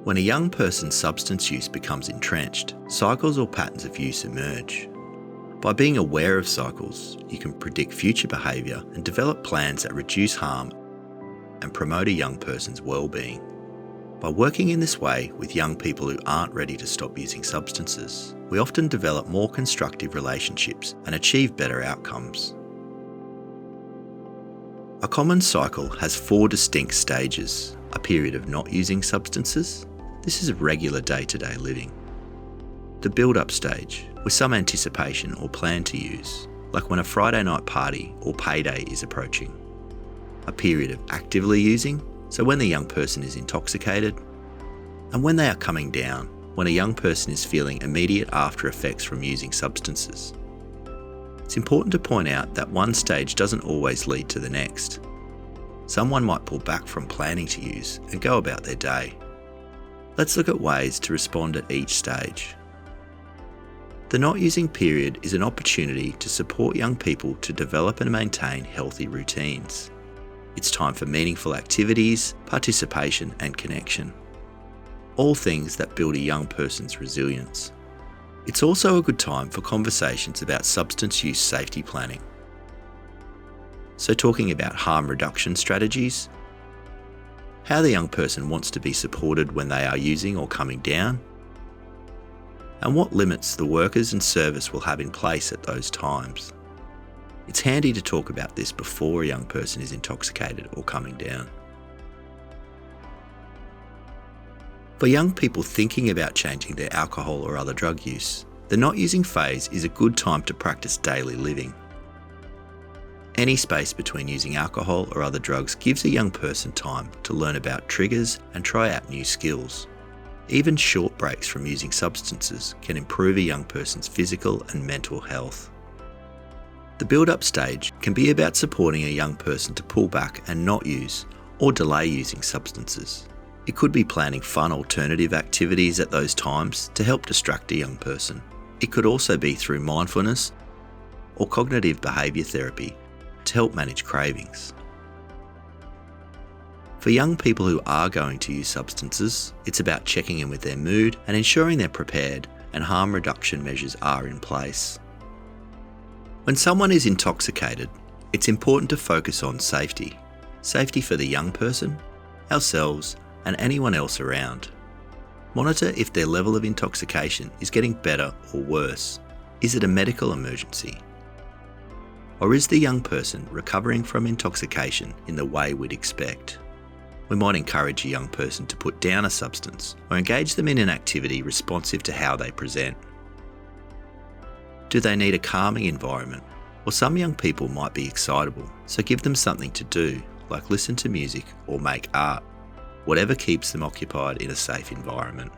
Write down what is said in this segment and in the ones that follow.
When a young person's substance use becomes entrenched, cycles or patterns of use emerge. By being aware of cycles, you can predict future behaviour and develop plans that reduce harm and promote a young person's well-being. By working in this way with young people who aren't ready to stop using substances, we often develop more constructive relationships and achieve better outcomes. A common cycle has 4 distinct stages: a period of not using substances. This is regular day-to-day living. The build-up stage, with some anticipation or plan to use, like when a Friday night party or payday is approaching. A period of actively using, so when the young person is intoxicated. And when they are coming down, when a young person is feeling immediate after effects from using substances. It's important to point out that one stage doesn't always lead to the next. Someone might pull back from planning to use and go about their day. Let's look at ways to respond at each stage. The not using period is an opportunity to support young people to develop and maintain healthy routines. It's time for meaningful activities, participation and connection. All things that build a young person's resilience. It's also a good time for conversations about substance use safety planning. So talking about harm reduction strategies, how the young person wants to be supported when they are using or coming down, and what limits the workers and service will have in place at those times. It's handy to talk about this before a young person is intoxicated or coming down. For young people thinking about changing their alcohol or other drug use, the not using phase is a good time to practice daily living. Any space between using alcohol or other drugs gives a young person time to learn about triggers and try out new skills. Even short breaks from using substances can improve a young person's physical and mental health. The build-up stage can be about supporting a young person to pull back and not use or delay using substances. It could be planning fun alternative activities at those times to help distract a young person. It could also be through mindfulness or cognitive behaviour therapy to help manage cravings. For young people who are going to use substances, it's about checking in with their mood and ensuring they're prepared and harm reduction measures are in place. When someone is intoxicated, it's important to focus on safety. Safety for the young person, ourselves, and anyone else around. Monitor if their level of intoxication is getting better or worse. Is it a medical emergency? Or is the young person recovering from intoxication in the way we'd expect? We might encourage a young person to put down a substance or engage them in an activity responsive to how they present. Do they need a calming environment? Or some young people might be excitable, so give them something to do, like listen to music or make art. Whatever keeps them occupied in a safe environment.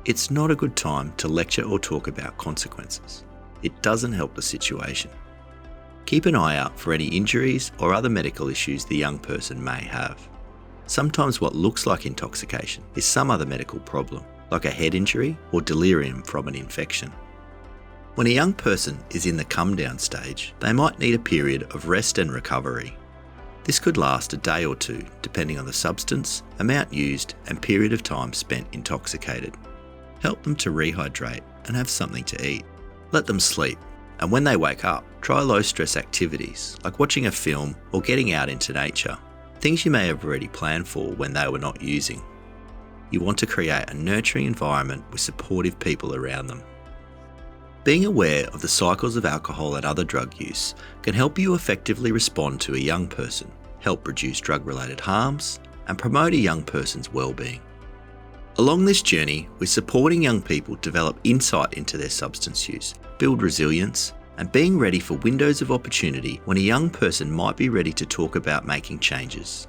It's not a good time to lecture or talk about consequences. It doesn't help the situation. Keep an eye out for any injuries or other medical issues the young person may have. Sometimes what looks like intoxication is some other medical problem, like a head injury or delirium from an infection. When a young person is in the come down stage, they might need a period of rest and recovery. This could last a day or two, depending on the substance, amount used, and period of time spent intoxicated. Help them to rehydrate and have something to eat. Let them sleep, and when they wake up, try low-stress activities like watching a film or getting out into nature, things you may have already planned for when they were not using. You want to create a nurturing environment with supportive people around them. Being aware of the cycles of alcohol and other drug use can help you effectively respond to a young person, help reduce drug-related harms, and promote a young person's well-being. Along this journey, we're supporting young people develop insight into their substance use, build resilience, and being ready for windows of opportunity when a young person might be ready to talk about making changes.